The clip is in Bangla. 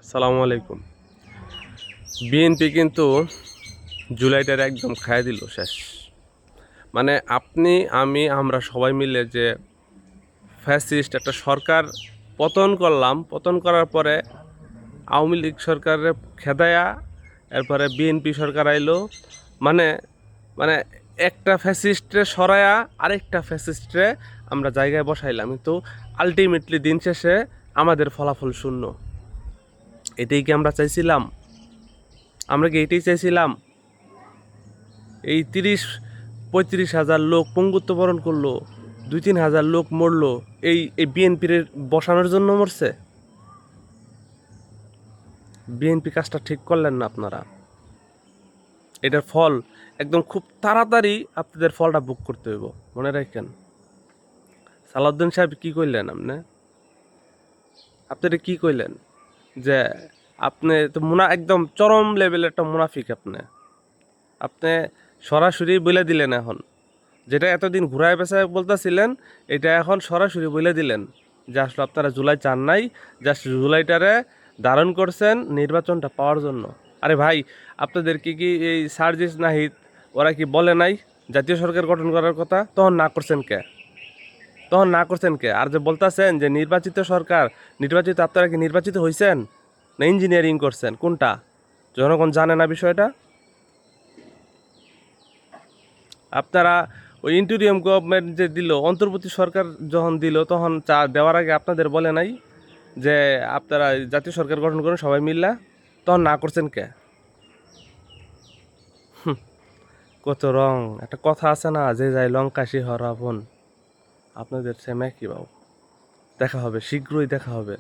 আসসালামু আলাইকুম। বিএনপি কিন্তু জুলাইটার একদম খাইয়ে দিল শেষ। মানে আপনি আমি আমরা সবাই মিলে যে ফ্যাসিস্ট একটা সরকার পতন করলাম, পতন করার পরে আওয়ামী লীগ সরকারের খেদায়া এরপরে বিএনপি সরকার আইলো। মানে মানে একটা ফ্যাসিস্টরে সরায়া আরেকটা ফ্যাসিস্টরে আমরা জায়গায় বসাইলাম, কিন্তু আলটিমেটলি দিন শেষে আমাদের ফলাফল শূন্য। এটাই কি আমরা চাইছিলাম? আমরা কি এটাই চাইছিলাম? এই ৩০-৩৫ হাজার লোক পঙ্গুত্ব বরণ করলো, ২-৩ হাজার লোক মরলো, এই বিএনপির বসানোর জন্য মরছে? বিএনপি কাজটা ঠিক করলেন না আপনারা। এটার ফল একদম খুব তাড়াতাড়ি আপনাদের ফলটা ভোগ করতে হইব, মনে রাখেন। সালাউদ্দিন সাহেব কি কইলেন? আপনারা কি কইলেন যে আপনি তো একদম চরম লেভেলের একটা মুনাফিক। আপনি সরাসরি বলে দিলেন এখন, যেটা এতদিন ঘুরায় পেঁচায় বলতেছিলেন, এটা এখন সরাসরি বলে দিলেন যে আসলে আপনারা জুলাই চান নাই, জাস্ট জুলাইটারে ধারণ করছেন নির্বাচনটা পাওয়ার জন্য। আরে ভাই, আপনাদের কি এই সার্জিস নাহিদ ওরা কি বলে নাই জাতীয় সরকার গঠন করার কথা? তখন না করছেন কে? আর যে বলতেছেন যে নির্বাচিত সরকার, নির্বাচিত, আপনারা কি নির্বাচিত হয়েছেন না ইঞ্জিনিয়ারিং করছেন? কোনটা? জনগণ জানে না বিষয়টা। আপনারা ওই ইন্টেরিয়ম গভর্নমেন্ট যে দিল, অন্তর্বর্তী সরকার যখন দিল, তখন চা দেওয়ার আগে আপনাদের বলে নাই যে আপনারা জাতীয় সরকার গঠন করেন সবাই মিল্লা? তখন না করছেন কে? কত রং! একটা কথা আছে না, যে যাই লঙ্কা সে হর রাবণ। আপনাদের সেম একই বাবু। দেখা হবে, শীঘ্রই দেখা হবে।